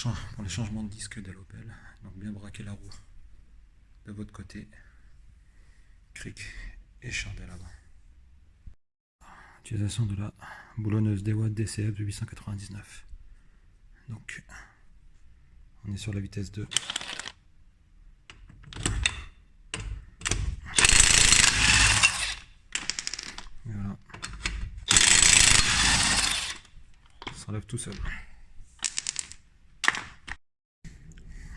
pour les changements de disque de l'Opel. Donc bien braquer la roue de votre côté, cric et chandelle avant. Utilisation de la boulonneuse DeWatt DCF de 899. Donc on est sur la vitesse 2. Et voilà. Ça s'enlève tout seul.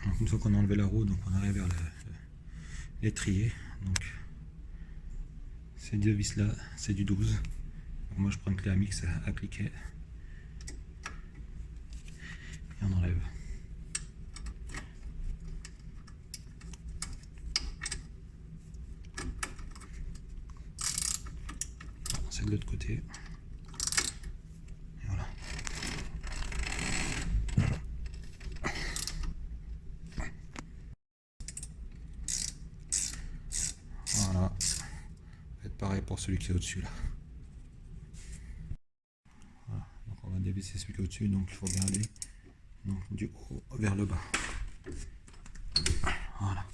Donc une fois qu'on a enlevé la roue, donc on arrive vers l'étrier. Donc ces deux vis là, c'est du 12. Donc moi je prends une clé Amix à cliquer. Et on enlève. C'est de l'autre côté. Et voilà. Voilà. Faites pareil pour celui qui est au-dessus là. Voilà. Donc on va dévisser celui qui est au-dessus, donc il faut regarder donc, du haut vers le bas. Voilà.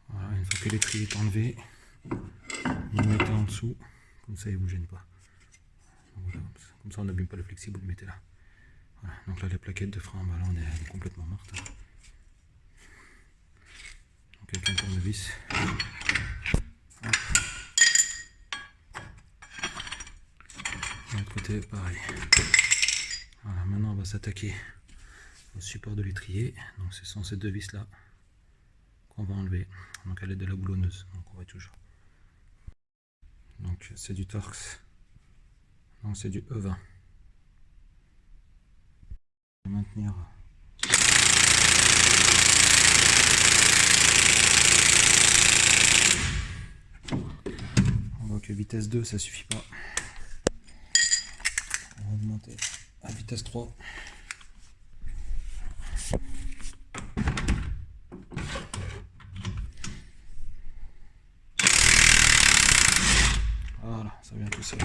Voilà, une fois que l'étrier est enlevé, vous le mettez en dessous, comme ça il ne vous gêne pas. Voilà, comme ça on n'abîme pas le flexible, vous le mettez là. Voilà, donc là les plaquettes de frein, bah là on est complètement morte. Donc avec un tournevis. Hop. De l'autre côté pareil. Voilà, maintenant on va s'attaquer au support de l'étrier. Donc ce sont ces deux vis là qu'on va enlever. Donc à l'aide de la boulonneuse. Donc on va toujours. Donc c'est du Torx. Donc c'est du E20. Maintenir. On voit que vitesse 2 ça suffit pas. On va augmenter à vitesse 3. Voilà, ça vient tout seul.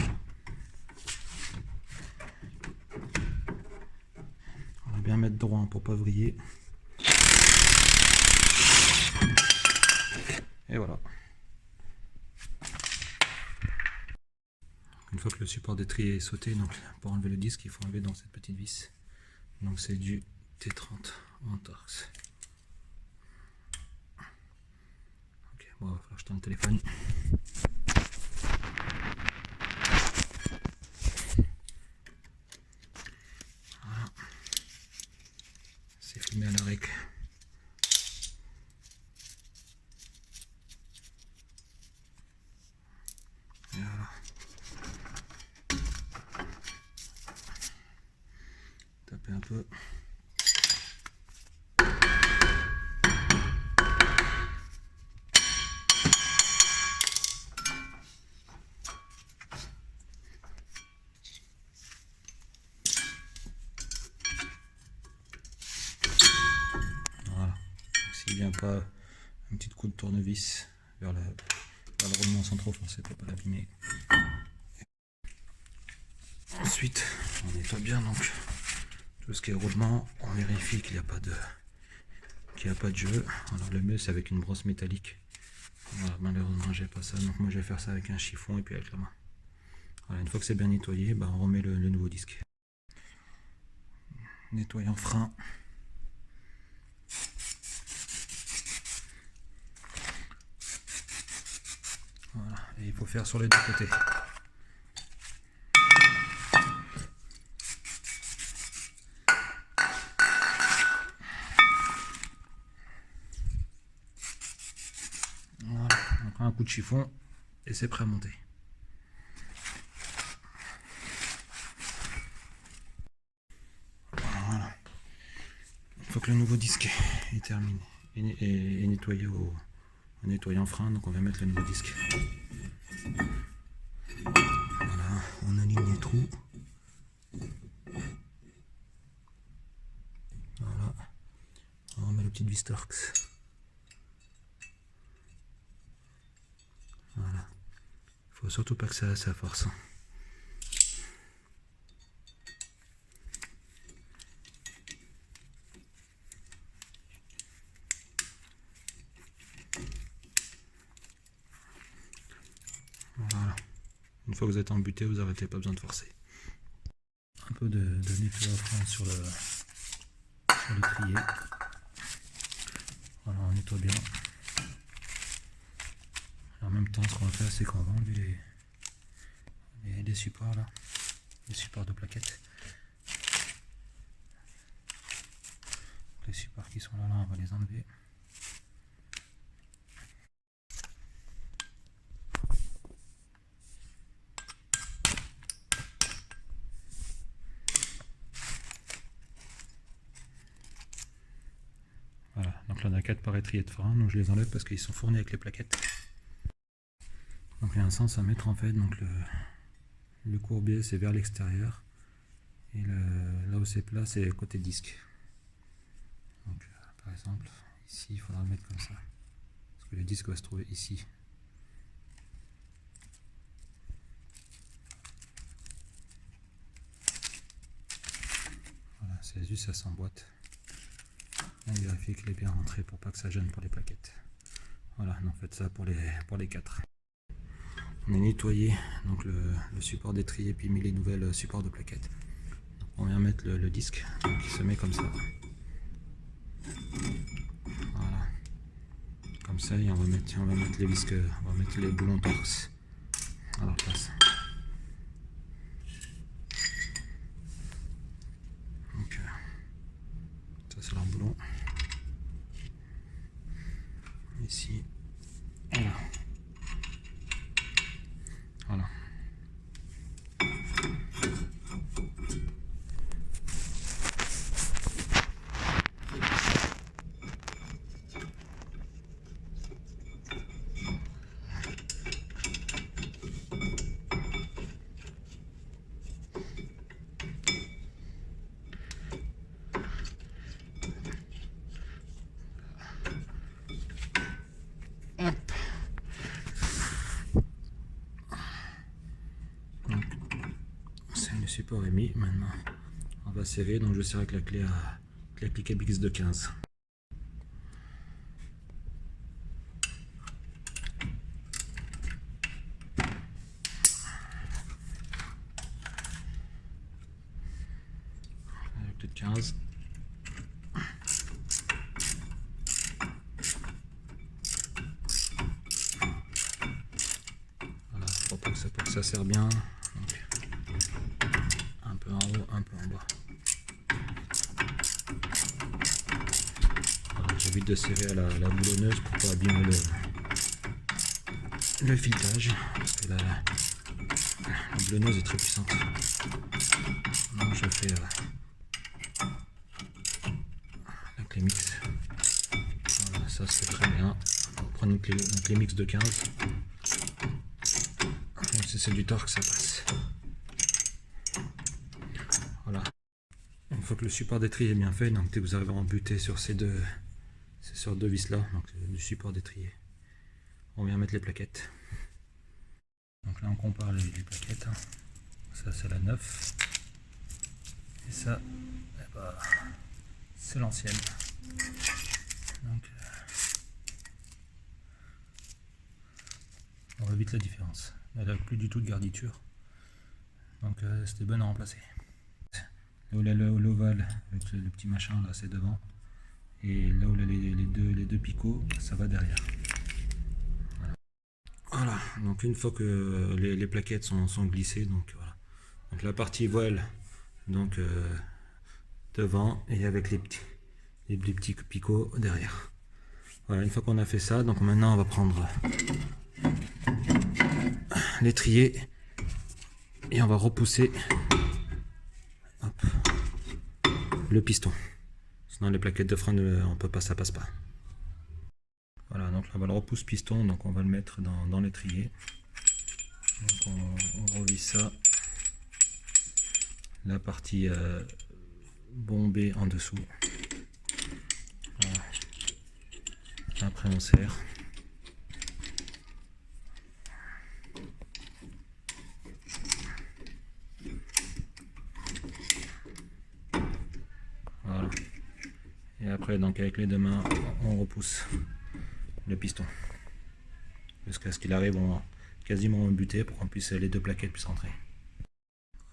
On va bien mettre droit pour pas vriller. Et voilà. Une fois que le support d'étrier est sauté, donc pour enlever le disque, il faut enlever dans cette petite vis. Donc c'est du T30 en Torx. Ok, bon, il va falloir que je tourne le téléphone. Voilà. C'est filmé à la rec. Et voilà. Taper un peu. Voilà. S'il vient pas un petit coup de tournevis vers le roulement sans trop forcer pour pas l'abîmer. Ensuite, on nettoie bien donc tout ce qui est roulement. On vérifie qu'il n'y a pas de jeu. Alors le mieux c'est avec une brosse métallique. Voilà, malheureusement j'ai pas ça, donc moi je vais faire ça avec un chiffon et puis avec la main. Voilà, une fois que c'est bien nettoyé, bah, on remet le nouveau disque. Nettoyant frein. Voilà, et il faut faire sur les deux côtés. Voilà, on prend un coup de chiffon et c'est prêt à monter. Voilà. Une fois que le nouveau disque est terminé et nettoyé en nettoyant frein, donc on va mettre le nouveau disque. Voilà, on aligne les trous. Voilà, on remet le petit vis Torx. Voilà, il Faut surtout pas que ça force. Voilà. Une fois que vous êtes embuté, vous arrêtez, pas besoin de forcer. Un peu de nettoyage sur l'étrier. Voilà, on nettoie bien. En même temps, ce qu'on va faire, c'est qu'on va enlever les supports là, les supports de plaquettes. Les supports qui sont là, on va les enlever. Voilà, donc là on a 4 par étrier de frein, donc je les enlève parce qu'ils sont fournis avec les plaquettes. Donc il y a un sens à mettre en fait, donc le courbier c'est vers l'extérieur et là où c'est plat c'est côté disque. Donc par exemple ici il faudra le mettre comme ça, parce que le disque va se trouver ici. Voilà, c'est juste ça s'emboîte. On vérifie qu'il est bien rentré pour pas que ça gêne pour les plaquettes. Voilà, donc faites ça pour les 4. On a nettoyé donc le support d'étrier puis mis les nouvelles supports de plaquettes. Donc on vient mettre le disque, donc il se met comme ça. Voilà. Comme ça, et on va mettre les vis, on va mettre les boulons torse à leur place. Donc ça c'est leur boulon. Ici. Voilà. Voilà. Hop. Donc, le support est mis. Maintenant, on va serrer. Donc, je serre avec la clé à piquet Bix de 15. Avec clé de 15. Voilà, pour que ça serre bien. Donc, un peu en haut, un peu en bas. J'évite de serrer à la boulonneuse pour pas abîmer le filetage, parce que la boulonneuse est très puissante. Donc je fais la clé mix. Voilà, ça se fait très bien. On prend une clé mix de 15. Même si c'est du torque, ça passe. Voilà. Une fois que le support d'étrier est bien fait, donc dès que vous arrivez à embuter sur ces deux vis là, donc du support d'étrier, on vient mettre les plaquettes. Donc là on compare les plaquettes. Ça c'est la 9 et ça eh ben, c'est l'ancienne. Donc on voit vite la différence. Elle n'a plus du tout de garniture, donc c'était bonne à remplacer. Là où l'ovale avec le petit machin là, c'est devant, et là où les deux picots, ça va derrière. Voilà, donc une fois que les plaquettes sont glissées, donc voilà. Donc la partie voile, donc devant, et avec les petits picots derrière. Voilà, une fois qu'on a fait ça, donc maintenant on va prendre l'étrier et on va repousser le piston. Sinon les plaquettes de frein, on peut pas, ça passe pas. Voilà, donc là on va le repousse piston, donc on va le mettre dans l'étrier. Donc on revisse ça. La partie bombée en dessous. Voilà. Après on serre. Et après, donc avec les deux mains, on repousse le piston. Jusqu'à ce qu'il arrive quasiment en butée pour qu'on puisse, les deux plaquettes puissent rentrer.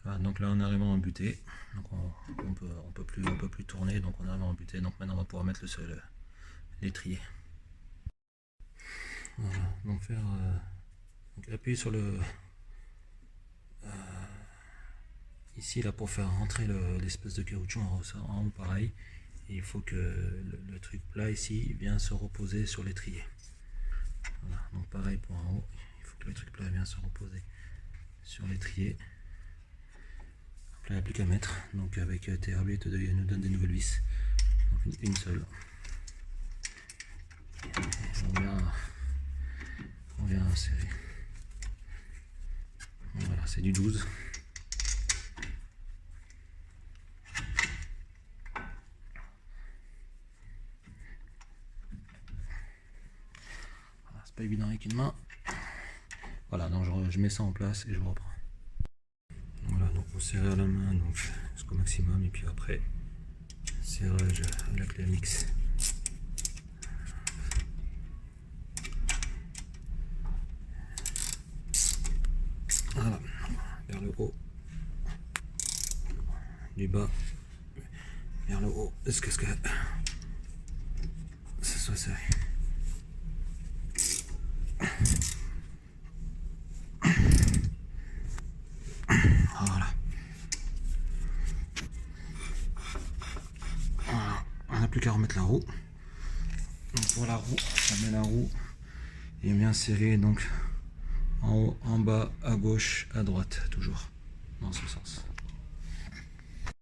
Voilà, donc là on est arrivé en butée. Donc on peut plus tourner, donc on arrive en butée. Donc maintenant on va pouvoir mettre l'étrier. Voilà, donc appuyer sur le ici là pour faire rentrer l'espèce de caoutchouc en haut pareil. Et il faut que le truc plat ici vient se reposer sur l'étrier. Voilà, donc pareil pour en haut, il faut que le truc plat vienne se reposer sur l'étrier. Là il n'y a plus qu'à mettre, donc avec TRB il nous donne des nouvelles vis, donc une seule. On vient insérer. Voilà, c'est du 12. Voilà, c'est pas évident avec une main. Voilà, donc je mets ça en place et je reprends. Voilà, donc on serre à la main donc jusqu'au maximum et puis après serrage à la clé mix. Voilà, vers le haut, du bas vers le haut, jusqu'à ce que ça soit serré. Voilà. Voilà, on n'a plus qu'à remettre la roue. Donc pour la roue, on met la roue et bien serré donc en haut, en bas, à gauche, à droite, toujours dans ce sens.